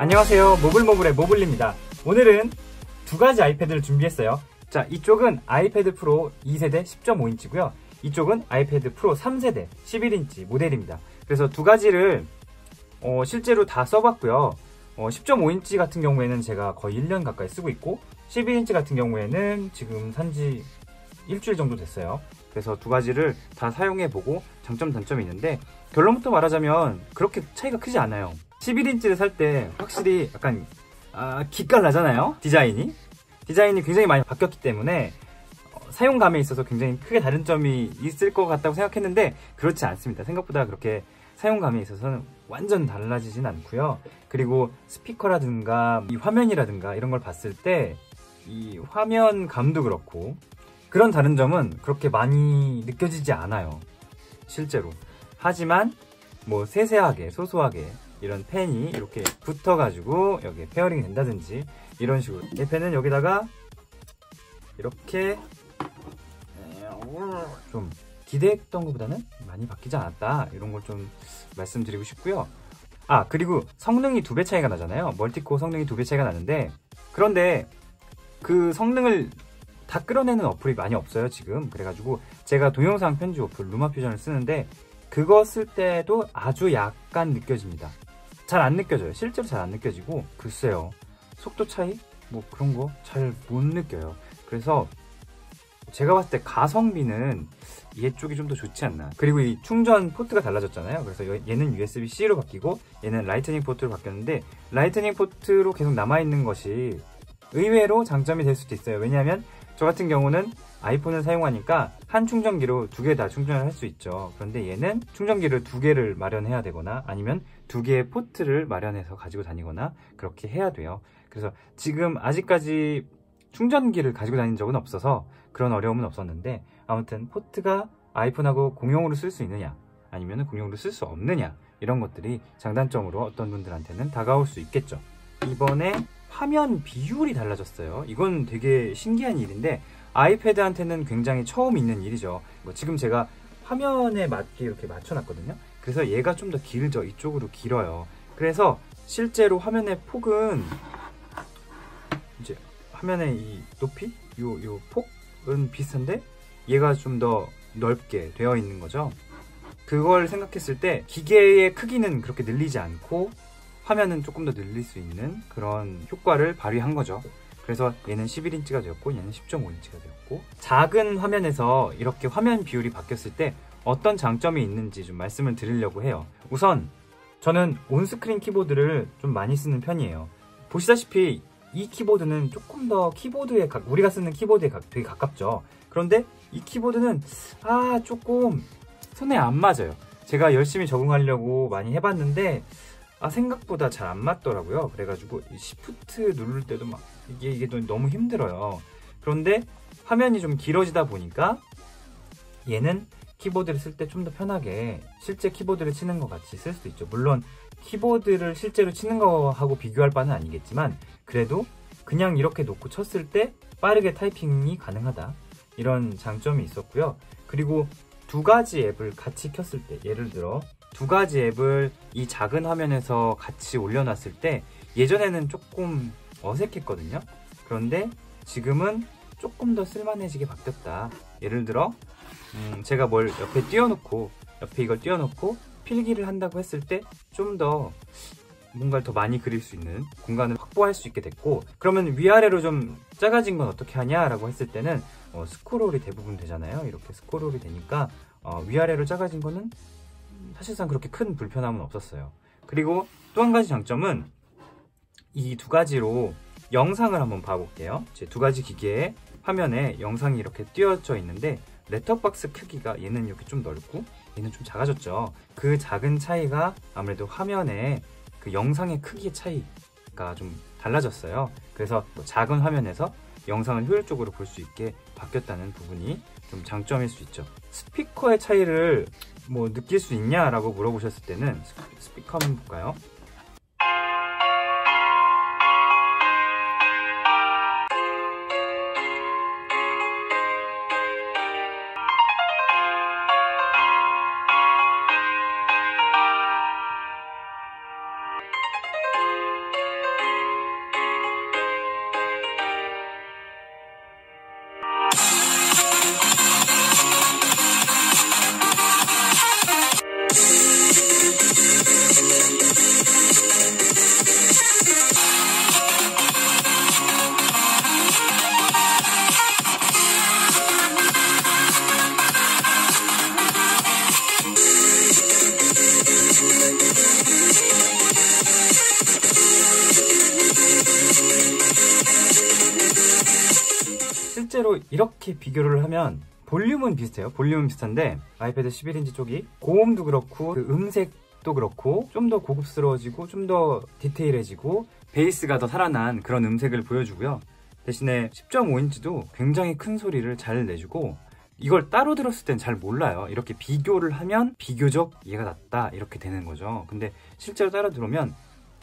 안녕하세요, 모블모블의 모블입니다. 오늘은 두 가지 아이패드를 준비했어요. 자, 이쪽은 아이패드 프로 2세대 10.5인치고요. 이쪽은 아이패드 프로 3세대 11인치 모델입니다. 그래서 두 가지를 실제로 다 써봤고요. 10.5인치 같은 경우에는 제가 거의 1년 가까이 쓰고 있고 11인치 같은 경우에는 지금 산지 일주일 정도 됐어요. 그래서 두 가지를 다 사용해보고 장점 단점이 있는데, 결론부터 말하자면 그렇게 차이가 크지 않아요. 11인치를 살 때 확실히 약간 기깔 나잖아요. 디자인이 굉장히 많이 바뀌었기 때문에 사용감에 있어서 굉장히 크게 다른 점이 있을 것 같다고 생각했는데 그렇지 않습니다. 생각보다 그렇게 사용감에 있어서는 완전 달라지진 않고요. 그리고 스피커라든가 이 화면이라든가 이런 걸 봤을 때 이 화면감도 그렇고 그런 다른 점은 그렇게 많이 느껴지지 않아요, 실제로. 하지만 뭐 세세하게 소소하게 이런 펜이 이렇게 붙어가지고 여기에 페어링이 된다든지 이런 식으로, 이 펜은 여기다가 이렇게 좀 기대했던 것보다는 많이 바뀌지 않았다, 이런 걸 좀 말씀드리고 싶고요. 그리고 성능이 2배 차이가 나잖아요. 멀티코어 성능이 2배 차이가 나는데, 그런데 그 성능을 다 끌어내는 어플이 많이 없어요 지금. 그래가지고 제가 동영상 편집 어플 루마퓨전을 쓰는데 그거 쓸 때도 아주 약간 느껴집니다. 잘 안 느껴져요. 실제로 잘 안 느껴지고, 글쎄요, 속도 차이? 뭐 그런 거 잘 못 느껴요. 그래서 제가 봤을 때 가성비는 얘 쪽이 좀 더 좋지 않나. 그리고 이 충전 포트가 달라졌잖아요. 그래서 얘는 USB-C로 바뀌고 얘는 라이트닝 포트로 바뀌었는데, 라이트닝 포트로 계속 남아있는 것이 의외로 장점이 될 수도 있어요. 왜냐하면 저 같은 경우는 아이폰을 사용하니까 한 충전기로 2개 다 충전을 할 수 있죠. 그런데 얘는 충전기를 2개를 마련해야 되거나 아니면 2개의 포트를 마련해서 가지고 다니거나 그렇게 해야 돼요. 그래서 지금 아직까지 충전기를 가지고 다닌 적은 없어서 그런 어려움은 없었는데, 아무튼 포트가 아이폰하고 공용으로 쓸 수 있느냐 아니면 공용으로 쓸 수 없느냐, 이런 것들이 장단점으로 어떤 분들한테는 다가올 수 있겠죠. 이번에 화면 비율이 달라졌어요. 이건 되게 신기한 일인데 아이패드한테는 굉장히 처음 있는 일이죠. 지금 제가 화면에 맞게 이렇게 맞춰놨거든요. 그래서 얘가 좀 더 길죠. 이쪽으로 길어요. 그래서 실제로 화면의 폭은, 이제 화면의 이 높이, 요 폭은 비슷한데 얘가 좀 더 넓게 되어 있는 거죠. 그걸 생각했을 때 기계의 크기는 그렇게 늘리지 않고 화면은 조금 더 늘릴 수 있는 그런 효과를 발휘한 거죠. 그래서 얘는 11인치가 되었고 얘는 10.5인치가 되었고, 작은 화면에서 이렇게 화면 비율이 바뀌었을 때 어떤 장점이 있는지 좀 말씀을 드리려고 해요. 우선 저는 온스크린 키보드를 좀 많이 쓰는 편이에요. 보시다시피 이 키보드는 조금 더 키보드에 우리가 쓰는 키보드에 되게 가깝죠. 그런데 이 키보드는 조금 손에 안 맞아요. 제가 열심히 적응하려고 많이 해봤는데 생각보다 잘 안 맞더라고요. 그래가지고 시프트 누를 때도 막 이게 너무 힘들어요. 그런데 화면이 좀 길어지다 보니까 얘는 키보드를 쓸 때 좀 더 편하게 실제 키보드를 치는 것 같이 쓸 수도 있죠. 물론 키보드를 실제로 치는 거하고 비교할 바는 아니겠지만 그래도 그냥 이렇게 놓고 쳤을 때 빠르게 타이핑이 가능하다, 이런 장점이 있었고요. 그리고 두 가지 앱을 같이 켰을 때, 예를 들어 두 가지 앱을 이 작은 화면에서 같이 올려놨을 때 예전에는 조금 어색했거든요. 그런데 지금은 조금 더 쓸만해지게 바뀌었다. 예를 들어 제가 뭘 옆에 이걸 띄워놓고 필기를 한다고 했을 때 좀 더 뭔가를 더 많이 그릴 수 있는 공간을 확보할 수 있게 됐고, 그러면 위아래로 좀 작아진 건 어떻게 하냐라고 했을 때는 스크롤이 대부분 되잖아요. 이렇게 스크롤이 되니까 위아래로 작아진 거는 사실상 그렇게 큰 불편함은 없었어요. 그리고 또 한 가지 장점은 이 두 가지로 영상을 한번 봐볼게요. 제 두 가지 기기의 화면에 영상이 이렇게 띄어져 있는데 셋톱박스 크기가 얘는 이렇게 좀 넓고 얘는 좀 작아졌죠. 그 작은 차이가 아무래도 화면에 그 영상의 크기의 차이가 좀 달라졌어요. 그래서 작은 화면에서 영상을 효율적으로 볼 수 있게 바뀌었다는 부분이 좀 장점일 수 있죠. 스피커의 차이를 느낄 수 있냐라고 물어보셨을 때는 스피커 한번 볼까요? 실제로 이렇게 비교를 하면 볼륨은 비슷해요. 볼륨은 비슷한데 아이패드 11인치 쪽이 고음도 그렇고 그 음색도 그렇고 좀 더 고급스러워지고 좀 더 디테일해지고 베이스가 더 살아난 그런 음색을 보여주고요. 대신에 10.5인치도 굉장히 큰 소리를 잘 내주고 이걸 따로 들었을 땐 잘 몰라요. 이렇게 비교를 하면 비교적 얘가 낫다 이렇게 되는 거죠. 근데 실제로 따로 들으면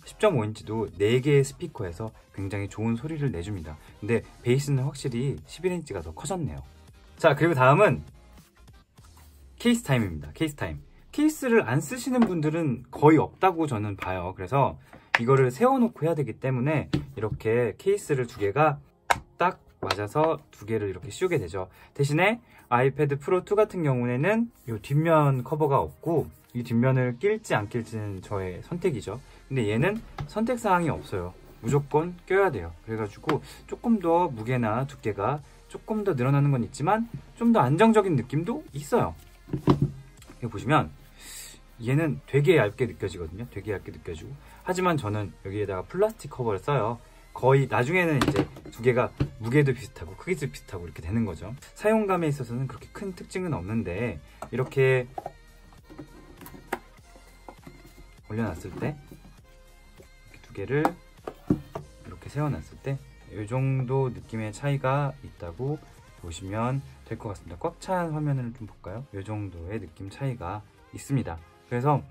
10.5인치도 4개의 스피커에서 굉장히 좋은 소리를 내줍니다. 근데 베이스는 확실히 11인치가 더 커졌네요. 자, 그리고 다음은 케이스 타임입니다. 케이스 타임. 케이스를 안 쓰시는 분들은 거의 없다고 저는 봐요. 그래서 이거를 세워놓고 해야 되기 때문에 이렇게 케이스를 2개가 딱 맞아서 2개를 이렇게 씌우게 되죠. 대신에 아이패드 프로 2 같은 경우에는 이 뒷면 커버가 없고 이 뒷면을 낄지 안 낄지는 저의 선택이죠. 근데 얘는 선택사항이 없어요. 무조건 껴야 돼요. 그래가지고 조금 더 무게나 두께가 조금 더 늘어나는 건 있지만 좀 더 안정적인 느낌도 있어요. 여기 보시면 얘는 되게 얇게 느껴지거든요. 되게 얇게 느껴지고 하지만 저는 여기에다가 플라스틱 커버를 써요. 거의 나중에는 이제 2개가 무게도 비슷하고 크기도 비슷하고 이렇게 되는 거죠. 사용감에 있어서는 그렇게 큰 특징은 없는데 이렇게 올려놨을 때 이렇게 2개를 이렇게 세워놨을 때 이 정도 느낌의 차이가 있다고 보시면 될 것 같습니다. 꽉 찬 화면을 좀 볼까요? 이 정도의 느낌 차이가 있습니다. 그래서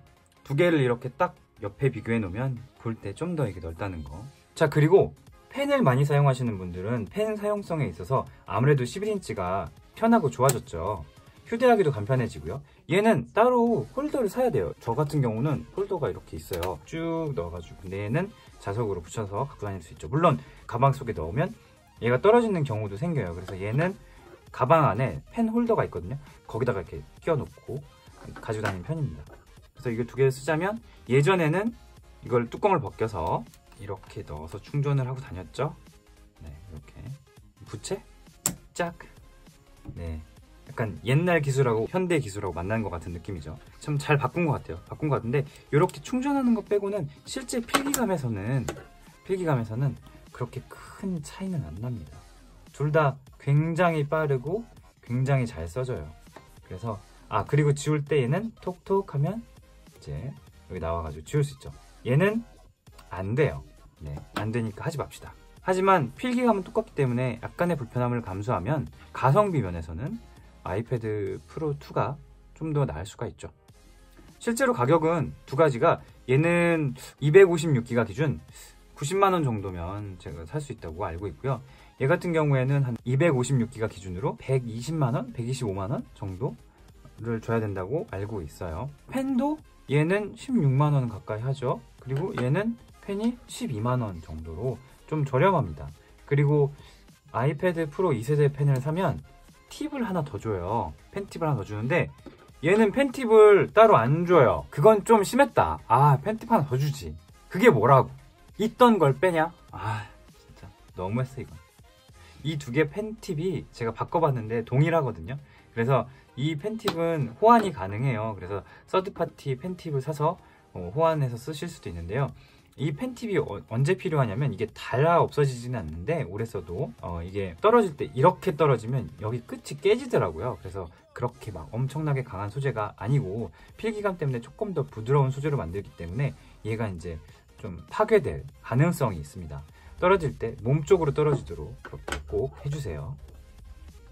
2개를 이렇게 딱 옆에 비교해 놓으면 볼 때 좀 더 이게 넓다는 거. 자, 그리고 펜을 많이 사용하시는 분들은 펜 사용성에 있어서 아무래도 11인치가 편하고 좋아졌죠. 휴대하기도 간편해지고요. 얘는 따로 홀더를 사야 돼요. 저 같은 경우는 홀더가 이렇게 있어요. 쭉 넣어가지고. 근데 얘는 자석으로 붙여서 갖고 다닐 수 있죠. 물론 가방 속에 넣으면 얘가 떨어지는 경우도 생겨요. 그래서 얘는 가방 안에 펜 홀더가 있거든요. 거기다가 이렇게 끼워놓고 가지고 다니는 편입니다. 그래서 이걸 2개를 쓰자면 예전에는 이걸 뚜껑을 벗겨서 이렇게 넣어서 충전을 하고 다녔죠. 네, 이렇게 부채 짝. 네, 약간 옛날 기술하고 현대 기술하고 만난 것 같은 느낌이죠. 참 잘 바꾼 것 같아요. 바꾼 것 같은데 이렇게 충전하는 것 빼고는 실제 필기감에서는 그렇게 큰 차이는 안 납니다. 둘 다 굉장히 빠르고 굉장히 잘 써져요. 그래서 그리고 지울 때 얘는 톡톡 하면 이제 여기 나와가지고 지울 수 있죠. 얘는 안 돼요. 네, 안 되니까 하지 맙시다. 하지만 필기감은 똑같기 때문에 약간의 불편함을 감수하면 가성비 면에서는 아이패드 프로 2가 좀 더 나을 수가 있죠. 실제로 가격은 2가지가 얘는 256기가 기준 90만원 정도면 제가 살 수 있다고 알고 있고요. 얘 같은 경우에는 한 256기가 기준으로 120만원, 125만원 정도를 줘야 된다고 알고 있어요. 펜도 얘는 16만원 가까이 하죠. 그리고 얘는 펜이 12만원 정도로 좀 저렴합니다. 그리고 아이패드 프로 2세대 펜을 사면 팁을 하나 더 줘요. 펜팁을 하나 더 주는데 얘는 펜팁을 따로 안 줘요. 그건 좀 심했다. 펜팁 하나 더 주지. 그게 뭐라고? 있던 걸 빼냐? 진짜 너무했어 이건. 이 2개 펜팁이 제가 바꿔봤는데 동일하거든요. 그래서 이 펜팁은 호환이 가능해요. 그래서 서드파티 펜팁을 사서 호환해서 쓰실 수도 있는데요. 이 펜팁이 언제 필요하냐면 이게 다 없어지지는 않는데 오래 써도 이게 떨어질 때 이렇게 떨어지면 여기 끝이 깨지더라고요. 그래서 그렇게 막 엄청나게 강한 소재가 아니고 필기감 때문에 조금 더 부드러운 소재로 만들기 때문에 얘가 이제 좀 파괴될 가능성이 있습니다. 떨어질 때 몸쪽으로 떨어지도록 그렇게 꼭 해주세요.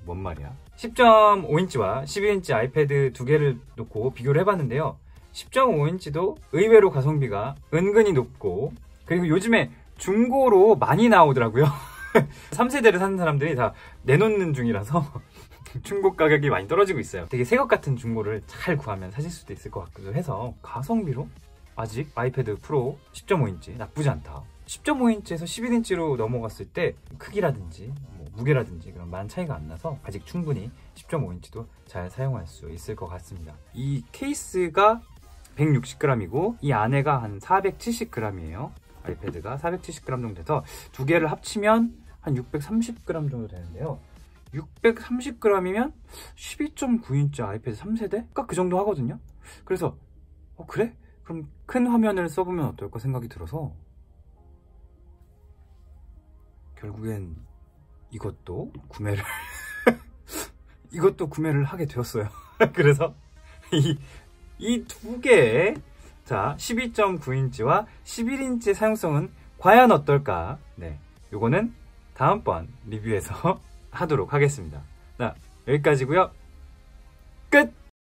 뭔 말이야? 10.5인치와 11인치 아이패드 2개를 놓고 비교를 해봤는데요. 10.5인치도 의외로 가성비가 은근히 높고, 그리고 요즘에 중고로 많이 나오더라고요. 3세대를 사는 사람들이 다 내놓는 중이라서 중고 가격이 많이 떨어지고 있어요. 되게 새것 같은 중고를 잘 구하면 사실 수도 있을 것 같기도 해서 가성비로 아직 아이패드 프로 10.5인치 나쁘지 않다. 10.5인치에서 11인치로 넘어갔을 때 크기라든지 무게라든지 그런 많은 차이가 안 나서 아직 충분히 10.5인치도 잘 사용할 수 있을 것 같습니다. 이 케이스가 160g이고 이 안에가 한 470g이에요. 아이패드가 470g 정도 돼서 2개를 합치면 한 630g 정도 되는데요. 630g이면 12.9인치 아이패드 3세대?가 그 정도 하거든요. 그래서 그래? 그럼 큰 화면을 써보면 어떨까 생각이 들어서 결국엔 이것도 구매를 이것도 구매를 하게 되었어요. 그래서 이 두 개의 자 12.9인치와 11인치의 사용성은 과연 어떨까? 네, 요거는 다음번 리뷰에서 하도록 하겠습니다. 자, 여기까지고요. 끝!